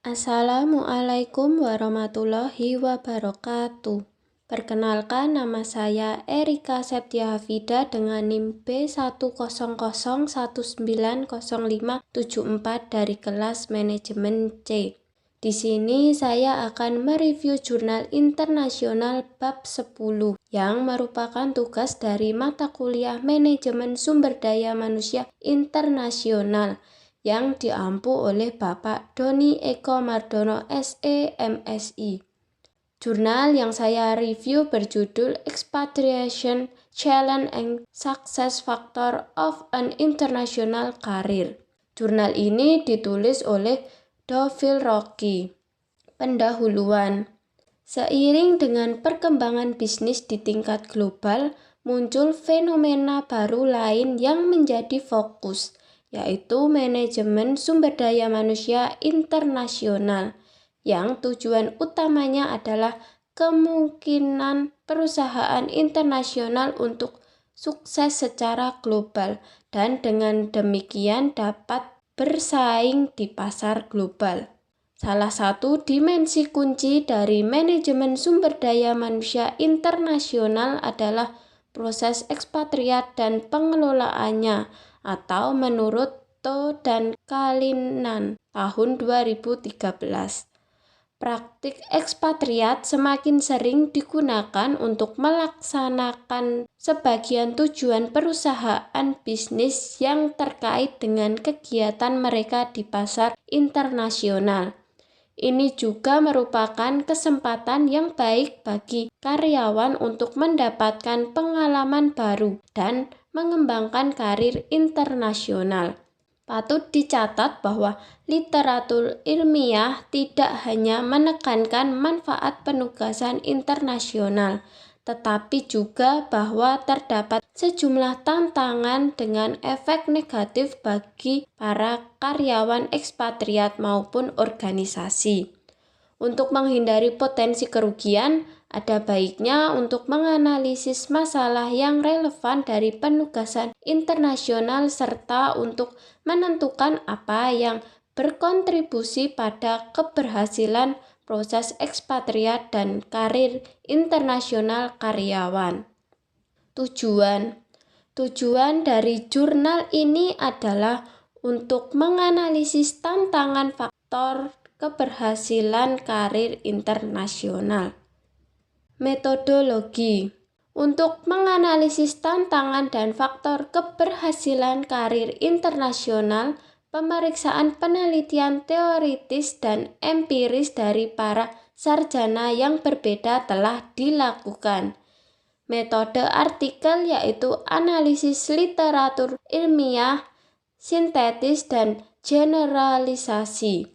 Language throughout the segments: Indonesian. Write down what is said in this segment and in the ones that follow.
Assalamualaikum warahmatullahi wabarakatuh. Perkenalkan, nama saya Erika Septia Hafida dengan NIM B101919054 dari kelas manajemen C. Di sini saya akan mereview jurnal internasional bab 10 yang merupakan tugas dari mata kuliah manajemen sumber daya manusia internasional yang diampu oleh Bapak Doni Eko Mardono SE MSI. Jurnal yang saya review berjudul Expatriation Challenge and Success Factor of an International Career. Jurnal ini ditulis oleh Dovil Rocky. Pendahuluan. Seiring dengan perkembangan bisnis di tingkat global, muncul fenomena baru lain yang menjadi fokus, yaitu manajemen sumber daya manusia internasional, yang tujuan utamanya adalah kemungkinan perusahaan internasional untuk sukses secara global dan dengan demikian dapat bersaing di pasar global. Salah satu dimensi kunci dari manajemen sumber daya manusia internasional adalah proses ekspatriat dan pengelolaannya, atau menurut To dan Kalinan tahun 2013. Praktik ekspatriat semakin sering digunakan untuk melaksanakan sebagian tujuan perusahaan bisnis yang terkait dengan kegiatan mereka di pasar internasional. Ini juga merupakan kesempatan yang baik bagi karyawan untuk mendapatkan pengalaman baru dan mengembangkan karir internasional. Patut dicatat bahwa literatur ilmiah tidak hanya menekankan manfaat penugasan internasional, tetapi juga bahwa terdapat sejumlah tantangan dengan efek negatif bagi para karyawan ekspatriat maupun organisasi. Untuk menghindari potensi kerugian, ada baiknya untuk menganalisis masalah yang relevan dari penugasan internasional serta untuk menentukan apa yang berkontribusi pada keberhasilan proses ekspatriat dan karir internasional karyawan. Tujuan dari jurnal ini adalah untuk menganalisis tantangan faktor keberhasilan karir internasional. Metodologi. Untuk menganalisis tantangan dan faktor keberhasilan karir internasional, pemeriksaan penelitian teoritis dan empiris dari para sarjana yang berbeda telah dilakukan. Metode artikel yaitu analisis literatur ilmiah, sintetis, dan generalisasi.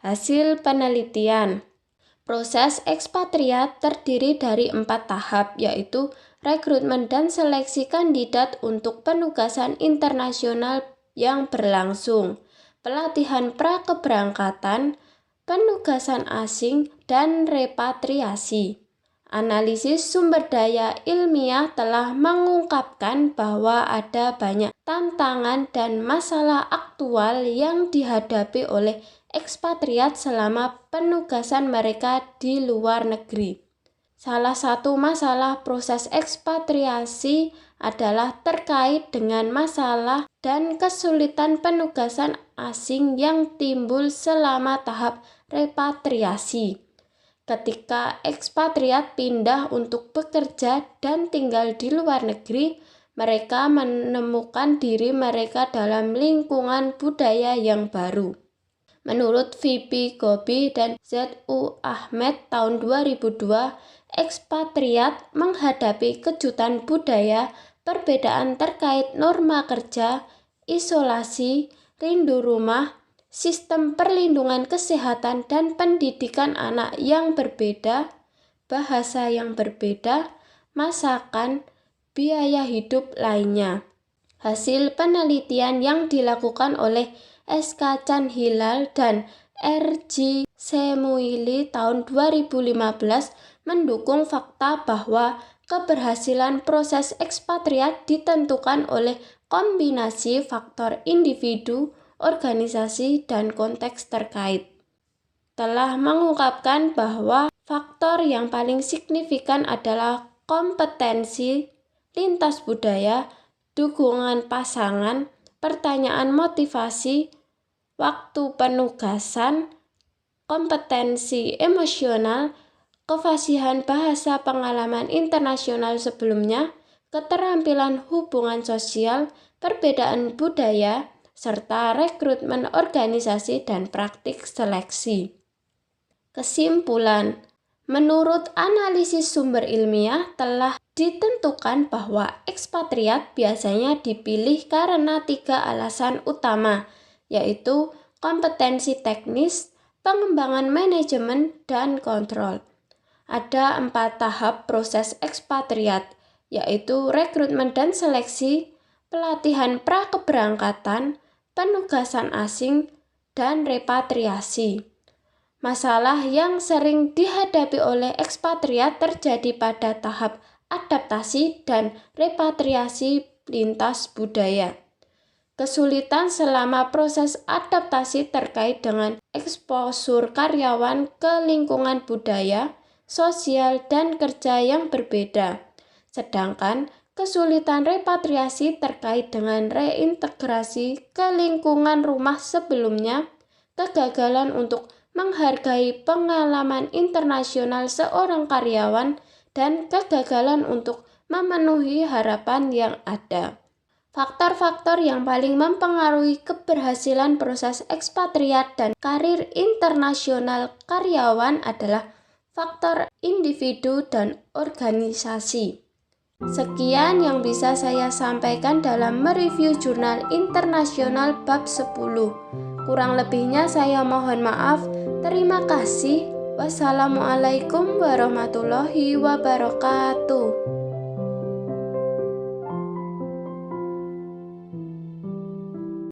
Hasil penelitian. Proses ekspatriat terdiri dari 4 tahap, yaitu rekrutmen dan seleksi kandidat untuk penugasan internasional yang berlangsung, pelatihan prakeberangkatan, penugasan asing, dan repatriasi. Analisis sumber daya ilmiah telah mengungkapkan bahwa ada banyak tantangan dan masalah aktual yang dihadapi oleh ekspatriat selama penugasan mereka di luar negeri. Salah satu masalah proses ekspatriasi adalah terkait dengan masalah dan kesulitan penugasan asing yang timbul selama tahap repatriasi. Ketika ekspatriat pindah untuk bekerja dan tinggal di luar negeri, mereka menemukan diri mereka dalam lingkungan budaya yang baru. Menurut V.P. Gobi dan Z.U. Ahmed tahun 2002, ekspatriat menghadapi kejutan budaya, perbedaan terkait norma kerja, isolasi, rindu rumah, sistem perlindungan kesehatan dan pendidikan anak yang berbeda, bahasa yang berbeda, masakan, biaya hidup lainnya. Hasil penelitian yang dilakukan oleh S.K. Chan Hilal dan R.G. Semuili tahun 2015 mendukung fakta bahwa keberhasilan proses ekspatriat ditentukan oleh kombinasi faktor individu, organisasi, dan konteks terkait. telah mengungkapkan bahwa faktor yang paling signifikan adalah kompetensi lintas budaya, dukungan pasangan, pertanyaan motivasi, waktu penugasan, kompetensi emosional, kefasihan bahasa pengalaman internasional sebelumnya, keterampilan hubungan sosial, perbedaan budaya, serta rekrutmen organisasi dan praktik seleksi. Kesimpulan, menurut analisis sumber ilmiah telah ditentukan bahwa ekspatriat biasanya dipilih karena 3 alasan utama, yaitu kompetensi teknis, pengembangan manajemen, dan kontrol. Ada 4 tahap proses ekspatriat, yaitu rekrutmen dan seleksi, pelatihan prakeberangkatan, penugasan asing, dan repatriasi. Masalah yang sering dihadapi oleh ekspatriat terjadi pada tahap adaptasi dan repatriasi lintas budaya. Kesulitan selama proses adaptasi terkait dengan eksposur karyawan ke lingkungan budaya, sosial, dan kerja yang berbeda. Sedangkan kesulitan repatriasi terkait dengan reintegrasi ke lingkungan rumah sebelumnya, kegagalan untuk menghargai pengalaman internasional seorang karyawan, dan kegagalan untuk memenuhi harapan yang ada. Faktor-faktor yang paling mempengaruhi keberhasilan proses ekspatriat dan karir internasional karyawan adalah faktor individu dan organisasi. Sekian yang bisa saya sampaikan dalam mereview jurnal internasional bab 10. Kurang lebihnya saya mohon maaf. Terima kasih. Wassalamualaikum warahmatullahi wabarakatuh.